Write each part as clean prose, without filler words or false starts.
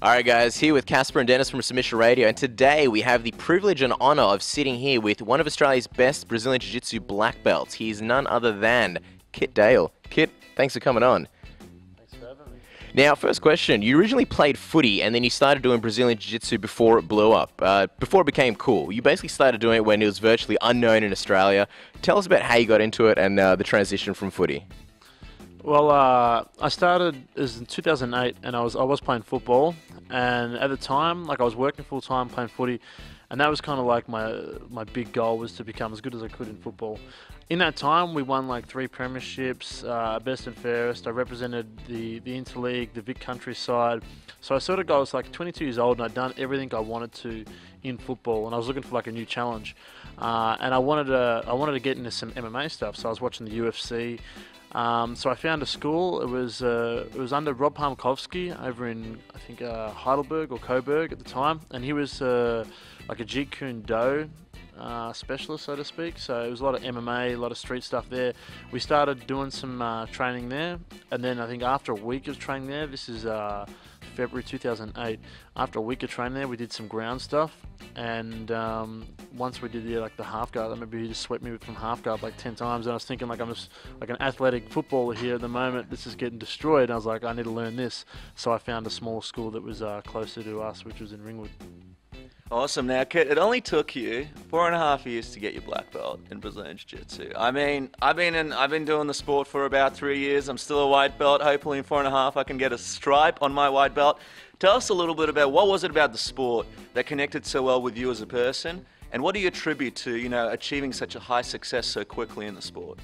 Alright guys, here with Casper and Dennis from Submission Radio, and today we have the privilege and honour of sitting here with one of Australia's best Brazilian Jiu Jitsu black belts. He's none other than Kit Dale. Kit, thanks for coming on. Thanks for having me. Now, first question, you originally played footy and then you started doing Brazilian Jiu Jitsu before it blew up, before it became cool. You basically started doing it when it was virtually unknown in Australia. Tell us about how you got into it and the transition from footy. Well, I started in 2008, and I was playing football, and at the time, like I was working full time playing footy, and that was kind of like my big goal was to become as good as I could in football. In that time, we won like 3 premierships, best and fairest. I represented the interleague, the Vic Countryside. So I sort of got, I was like 22 years old, and I'd done everything I wanted to in football, and I was looking for like a new challenge, and I wanted to get into some MMA stuff. So I was watching the UFC. So I found a school. It was under Rob Palmkovsky over in, I think, Heidelberg or Coburg at the time, and he was like a Jeet Kune Do specialist, so to speak. So it was a lot of MMA, a lot of street stuff there. We started doing some training there, and then I think after a week of training there, this is February 2008. After a week of training there, we did some ground stuff, and once we did the half guard, I remember he just swept me from half guard like 10 times, and I was thinking like I'm just like an athletic footballer here at the moment. This is getting destroyed, and I was like, I need to learn this. So I found a small school that was closer to us, which was in Ringwood. Awesome. Now, Kit, it only took you 4.5 years to get your black belt in Brazilian Jiu Jitsu. I mean, I've been doing the sport for about 3 years. I'm still a white belt. Hopefully in 4.5 I can get a stripe on my white belt. Tell us a little bit about what was it about the sport that connected so well with you as a person, and what do you attribute to, you know, achieving such a high success so quickly in the sport?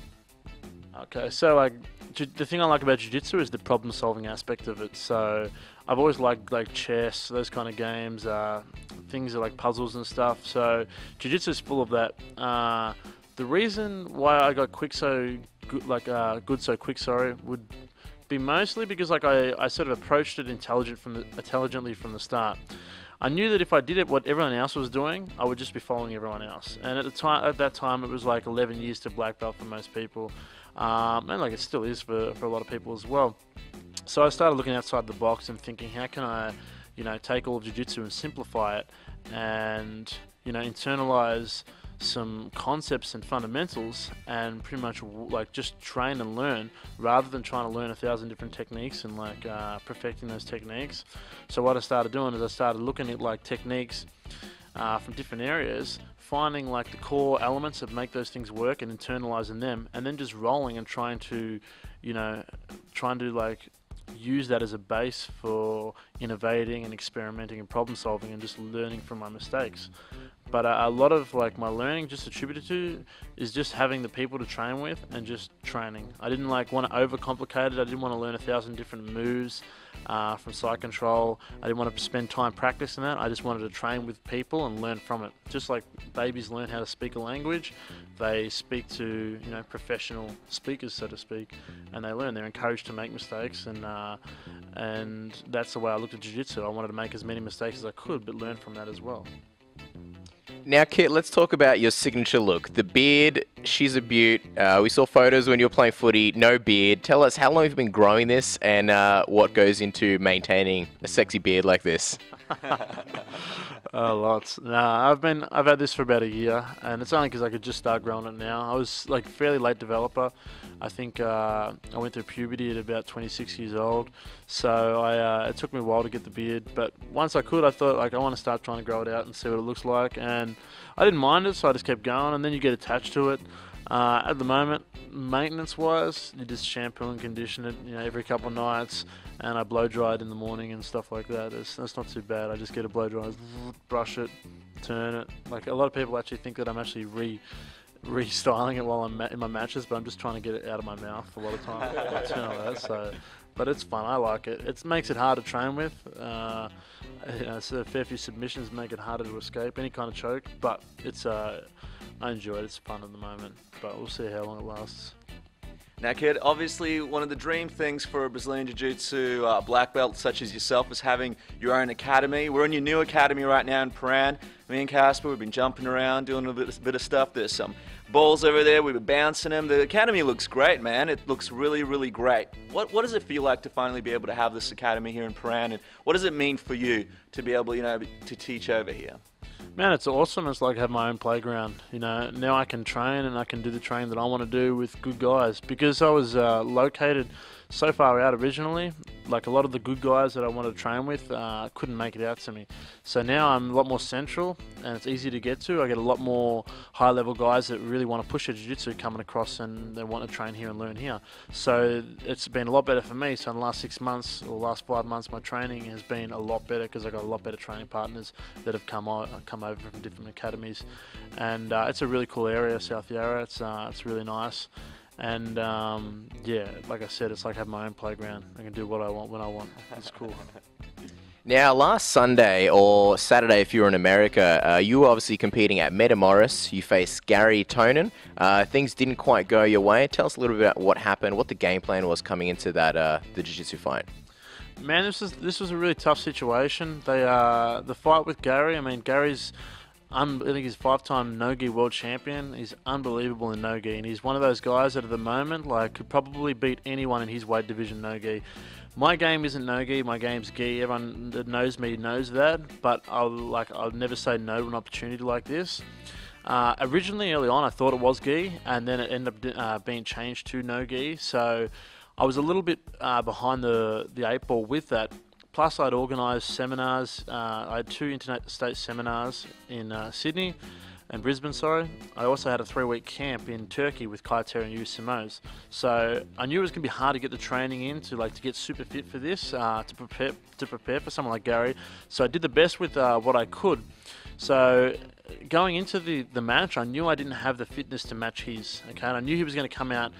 Okay, so like the thing I like about jiu-jitsu is the problem-solving aspect of it. So I've always liked like chess, those kind of games, things are like puzzles and stuff. So jiu-jitsu is full of that. The reason why I got good so quick, would be mostly because like I sort of approached it intelligently from the start. I knew that if I did it what everyone else was doing, I would just be following everyone else. And at that time, it was like 11 years to black belt for most people, and like it still is for a lot of people as well. So I started looking outside the box and thinking, how can I, take all of jiu-jitsu and simplify it, and internalize some concepts and fundamentals, and pretty much like just train and learn rather than trying to learn 1,000 different techniques and like perfecting those techniques. So what I started doing is I started looking at like techniques from different areas, finding like the core elements that make those things work and internalizing them, and then just rolling and trying to like use that as a base for innovating and experimenting and problem solving and just learning from my mistakes. But a lot of like my learning just attributed to is just having the people to train with and just training. I didn't like want to overcomplicate it. I didn't want to learn 1,000 different moves from side control. I didn't want to spend time practicing that. I just wanted to train with people and learn from it. Just like babies learn how to speak a language, they speak to professional speakers, so to speak, and they learn. They're encouraged to make mistakes, and that's the way I looked at jiu-jitsu. I wanted to make as many mistakes as I could, but learn from that as well. Now, Kit, let's talk about your signature look. The beard, she's a beaut. We saw photos when you were playing footy, no beard. Tell us, how long have you been growing this, and what goes into maintaining a sexy beard like this? Lots. Nah, I've had this for about a year, and it's only because I could just start growing it now. I was like fairly late developer. I think I went through puberty at about 26 years old, so it took me a while to get the beard. But once I could, I thought like I want to start trying to grow it out and see what it looks like, and I didn't mind it, so I just kept going. And then you get attached to it. At the moment, maintenance-wise, you just shampoo and condition it, every couple of nights, and I blow dry it in the morning and stuff like that. That's not too bad. I just get a blow dry, brush it, turn it. Like a lot of people actually think that I'm actually restyling it while I'm in my matches, but I'm just trying to get it out of my mouth a lot of time. But it's fun. I like it. It makes it hard to train with. So a fair few submissions make it harder to escape any kind of choke, but I enjoy it. It's fun at the moment, but we'll see how long it lasts. Now, Kid, obviously one of the dream things for a Brazilian Jiu Jitsu black belt such as yourself is having your own academy. We're in your new academy right now in Prahran. Me and Casper, we've been jumping around, doing a bit of stuff. There's some balls over there. We were bouncing them. The academy looks great, man. It looks really, really great. What does it feel like to finally be able to have this academy here in Prahran, and what does it mean for you to be able, to teach over here? Man, it's awesome. It's like I have my own playground. Now I can train and I can do the training that I want to do with good guys. Because I was located so far out originally, like a lot of the good guys that I wanted to train with couldn't make it out to me. So now I'm a lot more central and it's easy to get to. I get a lot more high-level guys that really want to push their jiu-jitsu coming across and they want to train here and learn here. So it's been a lot better for me. So in the last 6 months or last 5 months, my training has been a lot better because I got a lot better training partners that have come over from different academies. And it's a really cool area, South Yarra. It's really nice. And yeah, like I said, it's like having my own playground. I can do what I want when I want. It's cool. Now, last Sunday or Saturday, if you were in America, you were obviously competing at Metamoris. You faced Garry Tonon. Things didn't quite go your way. Tell us a little bit about what happened, what the game plan was coming into that the jiu-jitsu fight. Man, this was a really tough situation. The fight with Garry. I mean, Gary's I think he's 5-time no-gi world champion. He's unbelievable in no-gi, and he's one of those guys that at the moment could probably beat anyone in his weight division no-gi. My game isn't no-gi, my game's gi. Everyone that knows me knows that, but I'll never say no to an opportunity like this. Originally, early on, I thought it was gi, and then it ended up being changed to no-gi, so I was a little bit behind the 8 ball with that. Plus, I'd organised seminars. I had 2 interstate seminars in Sydney and Brisbane, sorry. I also had a 3-week camp in Turkey with Kaiter and Simos. So I knew it was going to be hard to get the training in to get super fit for this, to prepare for someone like Garry. So I did the best with what I could. So going into the match, I knew I didn't have the fitness to match his. Okay, and I knew he was going to come out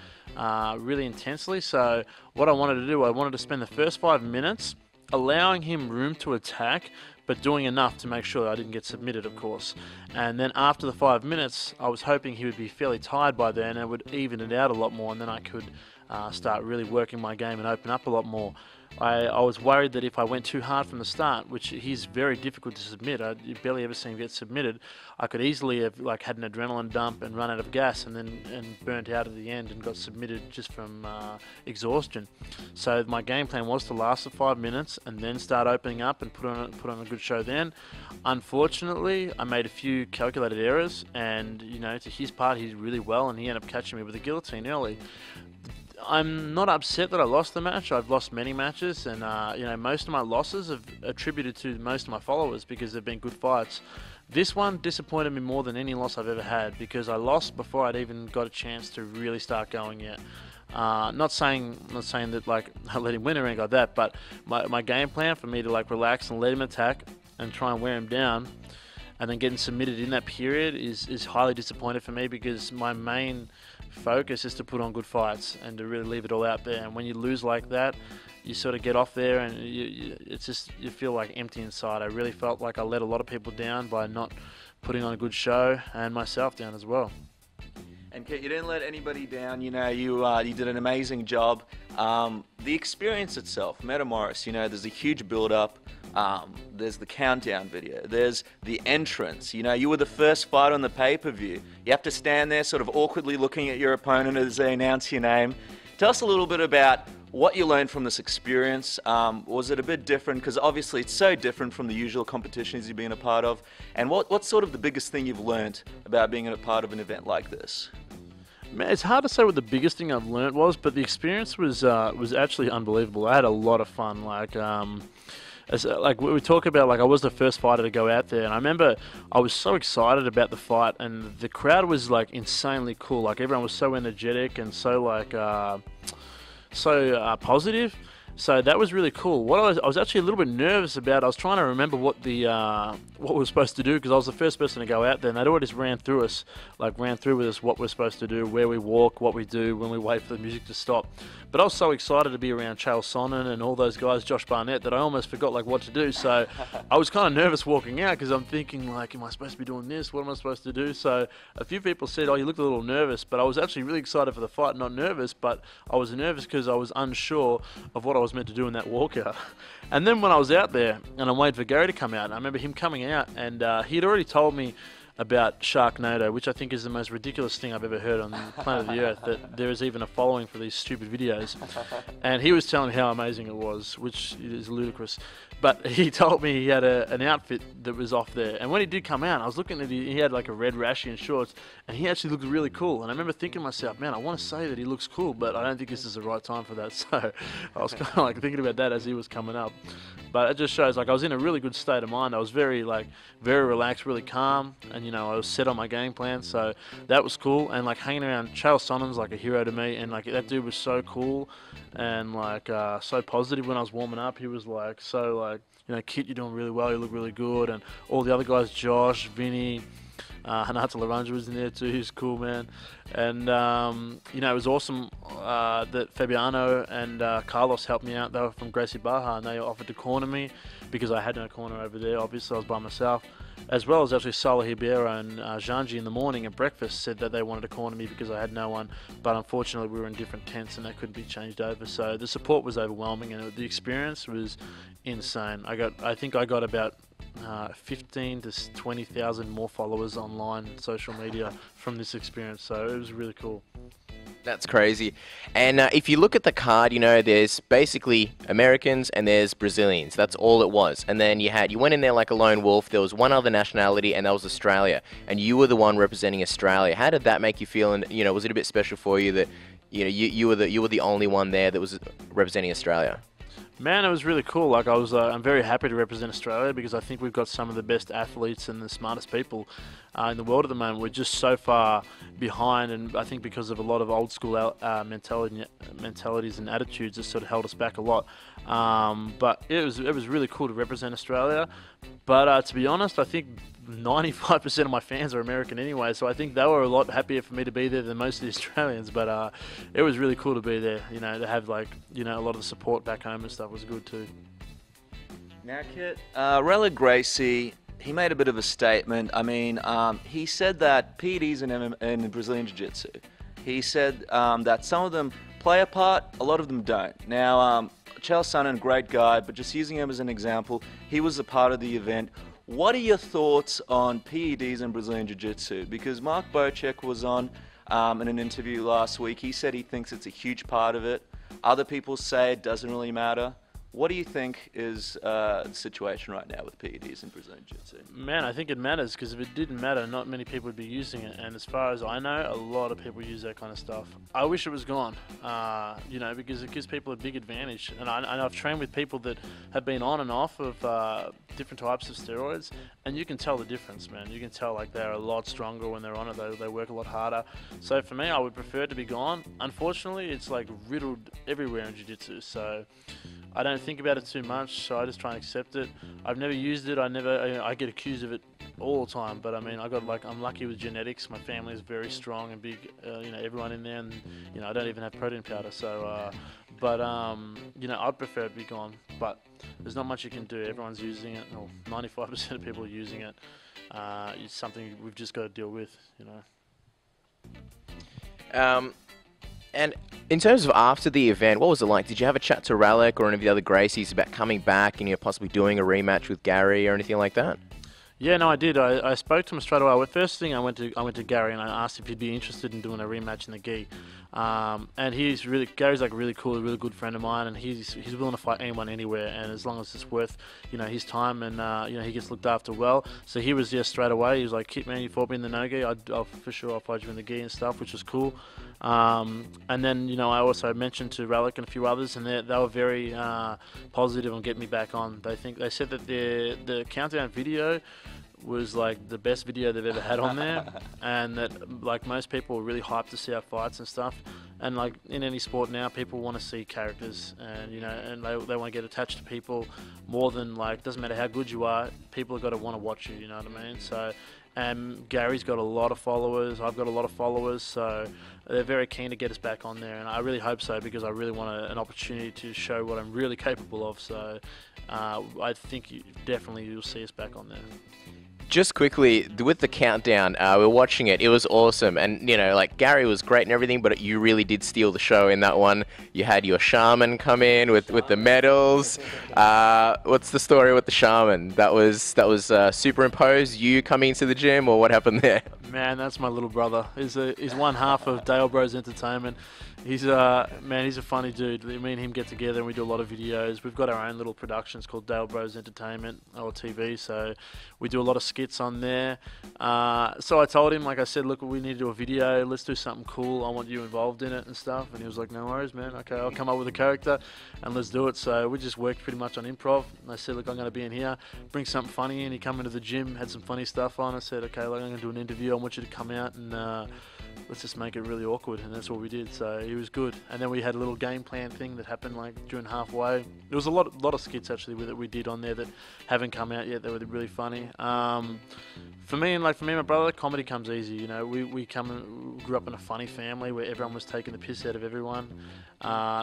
really intensely. So what I wanted to do, I wanted to spend the first 5 minutes allowing him room to attack, but doing enough to make sure that I didn't get submitted, of course. And then after the 5 minutes, I was hoping he would be fairly tired by then and would even it out a lot more, and then I could start really working my game and open up a lot more. I was worried that if I went too hard from the start, which he's very difficult to submit, you barely ever see him get submitted, I could easily have had an adrenaline dump and run out of gas and burnt out at the end and got submitted just from exhaustion. So my game plan was to last the 5 minutes and then start opening up and put on a good show then. Unfortunately, I made a few calculated errors, and to his part, he did really well, and he ended up catching me with a guillotine early. I'm not upset that I lost the match. I've lost many matches, and most of my losses have attributed to most of my followers because they've been good fights. This one disappointed me more than any loss I've ever had because I lost before I'd even got a chance to really start going yet. Not saying that I let him win or anything like that, but my game plan for me to relax and let him attack and try and wear him down, and then getting submitted in that period is highly disappointed for me because my main focus is to put on good fights and to really leave it all out there. And when you lose like that, you sort of get off there and you feel empty inside. I really felt like I let a lot of people down by not putting on a good show, and myself down as well. And Kit, you didn't let anybody down. You did an amazing job. The experience itself, Metamoris, there's a huge build-up. There's the countdown video. There's the entrance. You were the first fight on the pay-per-view. You have to stand there sort of awkwardly looking at your opponent as they announce your name. Tell us a little bit about what you learned from this experience. Was it a bit different? Because obviously it's so different from the usual competitions you've been a part of. And what's sort of the biggest thing you've learned about being a part of an event like this? Man, it's hard to say what the biggest thing I've learned was, but the experience was actually unbelievable. I had a lot of fun. We talk about, I was the first fighter to go out there, and I remember I was so excited about the fight, and the crowd was insanely cool. Everyone was so energetic and so positive. So that was really cool. What I was actually a little bit nervous about. I was trying to remember what we were supposed to do because I was the first person to go out there, and they'd already just ran through with us what we're supposed to do, where we walk, what we do when we wait for the music to stop. But I was so excited to be around Chael Sonnen and all those guys, Josh Barnett, that I almost forgot what to do. So I was kind of nervous walking out because I'm thinking am I supposed to be doing this? What am I supposed to do? So a few people said, oh, you looked a little nervous, but I was actually really excited for the fight, not nervous, but I was nervous because I was unsure of what I was meant to do in that walkout. And then when I was out there and I'm waiting for Garry to come out, I remember him coming out, and he'd already told me about Sharknado, which I think is the most ridiculous thing I've ever heard on the planet of the Earth, that there is even a following for these stupid videos. And he was telling me how amazing it was, which is ludicrous. But he told me he had an outfit that was off there. And when he did come out, I was looking at he had like a red rashi and shorts, and he actually looked really cool. And I remember thinking to myself, man, I want to say that he looks cool, but I don't think this is the right time for that. So I was kind of like thinking about that as he was coming up. But it just shows, like, I was in a really good state of mind. I was very relaxed, really calm, and, you know, I was set on my game plan, so that was cool. And, like, hanging around, Chael Sonnen's, like, a hero to me, and, like, that dude was so cool and, like, so positive when I was warming up. He was, like, so, like, you know, Kit, you're doing really well, you look really good, and all the other guys, Josh, Vinny, Hanata Laranja was in there too. He's cool, man. And you know, it was awesome that Fabiano and Carlos helped me out. They were from Gracie Barra, and they offered to corner me because I had no corner over there. Obviously, I was by myself, as well as actually Sala Ribeiro and Janji in the morning at breakfast said that they wanted to corner me because I had no one. But unfortunately, we were in different tents and they couldn't be changed over. So the support was overwhelming, and the experience was insane. I think I got about 15 to 20,000 more followers online, social media from this experience, so it was really cool. That's crazy. And if you look at the card, you know, there's basically Americans and there's Brazilians. That's all it was. And then you went in there like a lone wolf. There was one other nationality, and that was Australia. And you were the one representing Australia. How did that make you feel? And, you know, was it a bit special for you that, you know, you were the only one there that was representing Australia? Man, it was really cool. Like, I'm very happy to represent Australia because I think we've got some of the best athletes and the smartest people in the world at the moment. We're just so far behind, and I think because of a lot of old school mentalities and attitudes, it's sort of held us back a lot. But it was really cool to represent Australia. But to be honest, I think 95% of my fans are American anyway, so I think they were a lot happier for me to be there than most of the Australians. But it was really cool to be there, you know, to have, like, you know, a lot of the support back home and stuff was good too. Now, Kit, Rella Gracie, he made a bit of a statement. I mean, he said that PEDs in Brazilian Jiu Jitsu, he said that some of them play a part, a lot of them don't. Now, Chael Sonnen, great guy, but just using him as an example, he was a part of the event. What are your thoughts on PEDs in Brazilian Jiu Jitsu? Because Mark Bocek was on in an interview last week. He said he thinks it's a huge part of it. Other people say it doesn't really matter. What do you think is the situation right now with PEDs in Brazilian Jiu-Jitsu? Man, I think it matters, because if it didn't matter, not many people would be using it. And as far as I know, a lot of people use that kind of stuff. I wish it was gone, you know, because it gives people a big advantage. And I've trained with people that have been on and off of different types of steroids, and you can tell the difference, man. You can tell, like, they're a lot stronger when they're on it. They work a lot harder. So for me, I would prefer it to be gone. Unfortunately, it's like riddled everywhere in Jiu-Jitsu. So I don't think about it too much, so I just try and accept it. I've never used it. I get accused of it all the time, but I mean, I'm lucky with genetics. My family is very strong and big, you know, everyone in there, and, you know, I don't even have protein powder, so, you know, I'd prefer it to be gone, but there's not much you can do. Everyone's using it, or 95% of people are using it. It's something we've just got to deal with, you know. And in terms of after the event, what was it like? Did you have a chat to Ralek or any of the other Gracies about coming back and, you know, possibly doing a rematch with Garry or anything like that? Yeah, no, I did. I spoke to him straight away. First thing, I went to Garry and I asked if he'd be interested in doing a rematch in the gi. And Gary's like really cool, a really good friend of mine, and he's willing to fight anyone anywhere, and as long as it's worth, you know, his time, and you know, he gets looked after well. So he was there straight away. He was like, "Kit, man, you fought me in the no gi. I'll for sure I'll fight you in the gi and stuff," which was cool. And then, you know, I also mentioned to Ralek and a few others, and they were very positive on getting me back on. They said that the countdown video was like the best video they've ever had on there, and that, like, most people were really hyped to see our fights and stuff. And, like, in any sport now, people want to see characters, and, you know, and they want to get attached to people more than, like, doesn't matter how good you are, people have got to want to watch you, you know what I mean? So, and Gary's got a lot of followers, I've got a lot of followers, so they're very keen to get us back on there, and I really hope so, because I really want an opportunity to show what I'm really capable of. So I think definitely you'll see us back on there. Just quickly, with the countdown, we were watching it. It was awesome. And, you know, like, Garry was great and everything, but you really did steal the show in that one. You had your shaman come in with the medals. What's the story with the shaman? That was Superimpose, you coming into the gym, or what happened there? Man, that's my little brother. He's one half of Dale Bros Entertainment. He's a funny dude. Me and him get together and we do a lot of videos. We've got our own little productions called Dale Bros Entertainment or TV, so we do a lot of skits on there. So I told him, like I said, look, we need to do a video. Let's do something cool. I want you involved in it and stuff. And he was like, no worries, man. Okay, I'll come up with a character and let's do it. So we just worked pretty much on improv. And I said, look, I'm going to be in here, bring something funny in. He come into the gym, had some funny stuff on. I said, okay, look, I'm going to do an interview. I want you to come out and let's just make it really awkward, and that's what we did. So he was good. And then we had a little game plan thing that happened like during halfway. There was a lot of skits actually that we did on there that haven't come out yet. They were really funny. For me and my brother, comedy comes easy. You know, we grew up in a funny family where everyone was taking the piss out of everyone.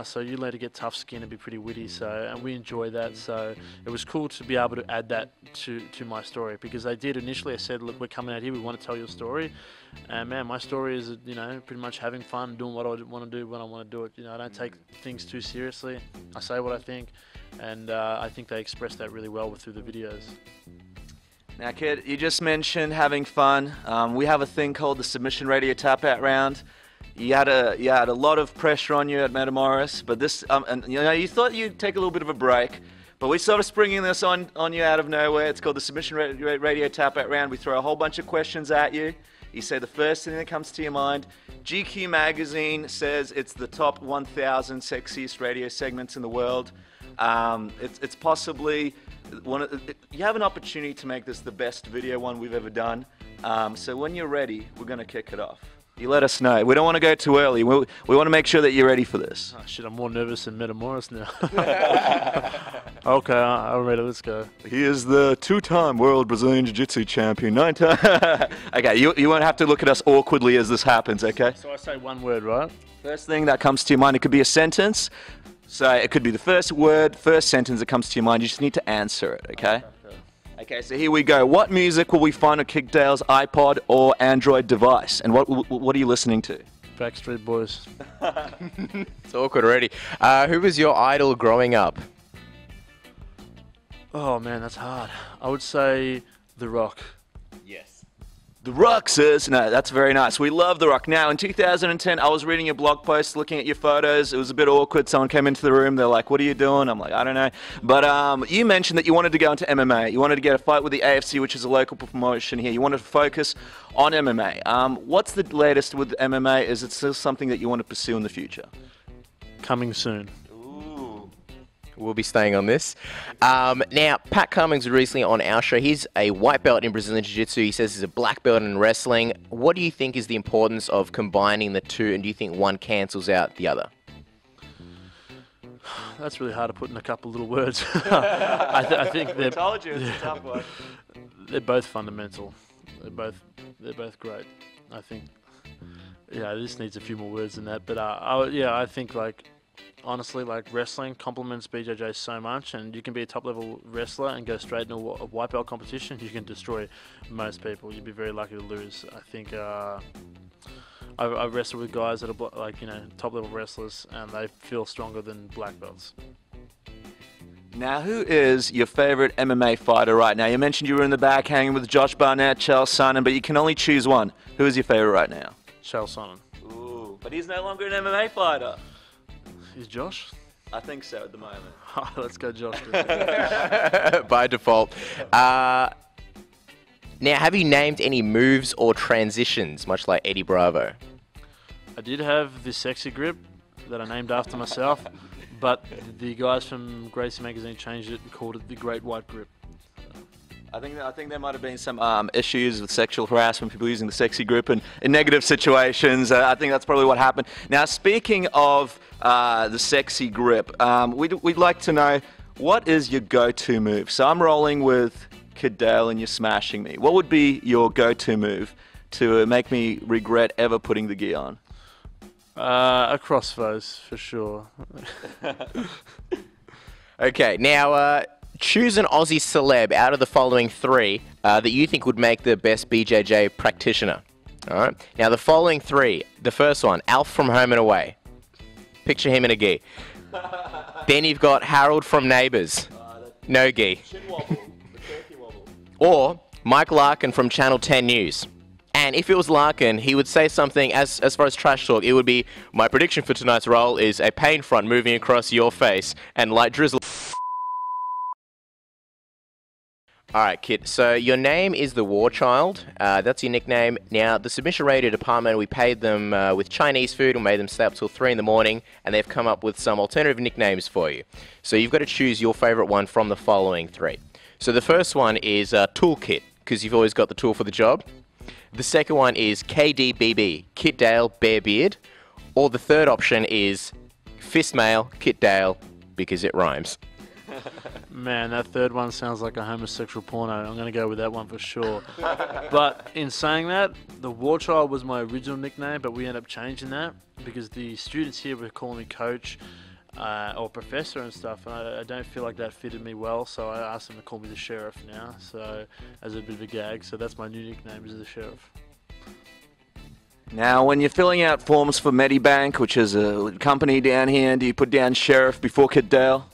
So you learn to get tough skin and be pretty witty. So, and we enjoy that. So it was cool to be able to add that to my story, because they did initially. I said, look, we're coming out here. We want to tell your story. And man, my story is, you know, pretty much having fun, doing what I want to do when I want to do it. You know, I don't take things too seriously. I say what I think, and I think they express that really well through the videos. Now, kid, you just mentioned having fun. We have a thing called the Submission Radio Tap Out Round. You had a lot of pressure on you at Metamoris, but this, and you know, you thought you'd take a little bit of a break. But we sort of springing this on you out of nowhere. It's called the Submission Radio Tap Out Round. We throw a whole bunch of questions at you. You say the first thing that comes to your mind. GQ magazine says it's the top 1,000 sexiest radio segments in the world. It's possibly you have an opportunity to make this the best video one we've ever done. So when you're ready, we're going to kick it off. You let us know. We don't want to go too early. We want to make sure that you're ready for this. Oh, shit, I'm more nervous than Metamoris now. Okay, I'm ready. Let's go. He is the 2-time world Brazilian Jiu Jitsu champion. 9-time. Okay, you won't have to look at us awkwardly as this happens, okay? So I say one word, right? First thing that comes to your mind, it could be a sentence. So it could be the first word, first sentence that comes to your mind. You just need to answer it, okay? Okay, so here we go. What music will we find on Kickdale's iPod or Android device? And what are you listening to? Backstreet Boys. It's awkward already. Who was your idol growing up? Oh man, that's hard. I would say The Rock. Yes. The Rock says, no, that's very nice. We love The Rock. Now, in 2010, I was reading your blog post, looking at your photos. It was a bit awkward. Someone came into the room. They're like, what are you doing? I'm like, I don't know. But you mentioned that you wanted to go into MMA. You wanted to get a fight with the AFC, which is a local promotion here. You wanted to focus on MMA. What's the latest with MMA? Is it still something that you want to pursue in the future? Coming soon. We'll be staying on this. Now, Pat Cummings was recently on our show. He's a white belt in Brazilian Jiu Jitsu. He says he's a black belt in wrestling. What do you think is the importance of combining the two, and do you think one cancels out the other? That's really hard to put in a couple little words. I think they're. I told you, it's a tough one. They're both fundamental. They're both great. I think. Yeah, this needs a few more words than that, but I think like. Honestly, like wrestling complements BJJ so much, and you can be a top-level wrestler and go straight into a white belt competition. You can destroy most people. You'd be very lucky to lose. I think I've wrestled with guys that are like top-level wrestlers, and they feel stronger than black belts. Now, who is your favorite MMA fighter right now? You mentioned you were in the back hanging with Josh Barnett Chael Sonnen, but you can only choose one. Who is your favorite right now? Chael Sonnen. Ooh, but he's no longer an MMA fighter. Is Josh? I think so at the moment. Let's go, Josh. By default. Now, have you named any moves or transitions, much like Eddie Bravo? I did have this sexy grip that I named after myself, but the guys from Gracie Magazine changed it and called it the Great White Grip. I think there might have been some issues with sexual harassment, people using the sexy grip in negative situations. I think that's probably what happened. Now, speaking of the sexy grip, we'd like to know, what is your go-to move? So I'm rolling with Kid Dale and you're smashing me. What would be your go-to move to make me regret ever putting the gi on? A crossface, for sure. Okay, now, choose an Aussie celeb out of the following three that you think would make the best BJJ practitioner. All right. Now, the following three. The first one, Alf from Home and Away. Picture him in a gi. Then you've got Harold from Neighbours. No gi. Or Mike Larkin from Channel 10 News. And if it was Larkin, he would say something, as far as trash talk, it would be, my prediction for tonight's roll is a pain front moving across your face and light drizzle. Alright, Kit, so your name is the War Child. That's your nickname. Now, the submission radio department, we paid them with Chinese food and made them stay up till 3 in the morning, and they've come up with some alternative nicknames for you. So you've got to choose your favourite one from the following three. So the first one is Toolkit, because you've always got the tool for the job. The second one is KDBB, Kit Dale, Bare Beard. Or the third option is Fist Mail, Kit Dale, because it rhymes. Man, that third one sounds like a homosexual porno. I'm going to go with that one for sure. But in saying that, the War Child was my original nickname, but we ended up changing that because the students here were calling me coach or professor and stuff, and I don't feel like that fitted me well, so I asked them to call me the Sheriff now, so as a bit of a gag. So that's my new nickname, is the Sheriff. Now, when you're filling out forms for Medibank, which is a company down here, do you put down Sheriff before Kit Dale?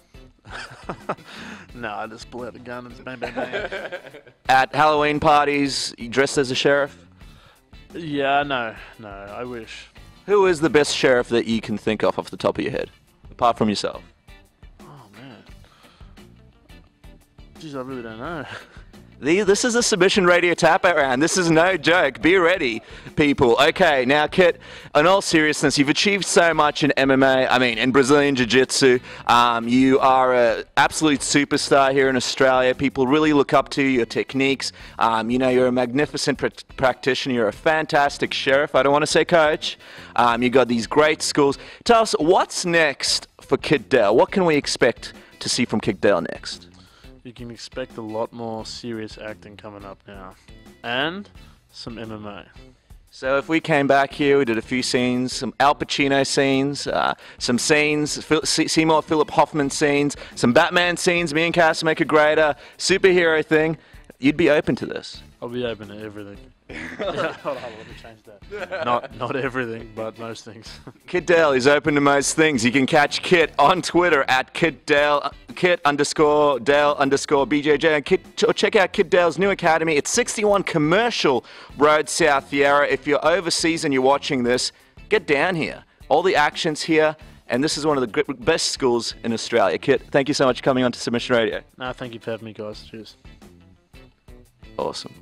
No, I just pull out a gun and bang, bang, bang. At Halloween parties, you dressed as a sheriff? Yeah, no, I wish. Who is the best sheriff that you can think of off the top of your head, apart from yourself? Oh, man. Jeez, I really don't know. This is a submission radio tap-out round. This is no joke. Be ready, people. Okay, now, Kit, in all seriousness, you've achieved so much in MMA, in Brazilian Jiu Jitsu. You are an absolute superstar here in Australia. People really look up to your techniques. You're a magnificent practitioner. You're a fantastic sheriff. I don't want to say coach. You've got these great schools. Tell us, what's next for Kit Dale? What can we expect to see from Kit Dale next? You can expect a lot more serious acting coming up now. And some MMA. So if we came back here, we did a few scenes, some Al Pacino scenes, some scenes, Seymour Philip Hoffman scenes, some Batman scenes, me and Cass make a great superhero thing, you'd be open to this? I'll be open to everything. Yeah, hold on, let me change that. Not everything, but most things. Kit Dale is open to most things. You can catch Kit on Twitter at Kit_Dale _BJJ. Or check out Kit Dale's new academy. It's 61 Commercial Road, South Yarra. If you're overseas and you're watching this, get down here. All the action's here, and this is one of the best schools in Australia. Kit, thank you so much for coming on to Submission Radio. No, thank you for having me, guys. Cheers. Awesome.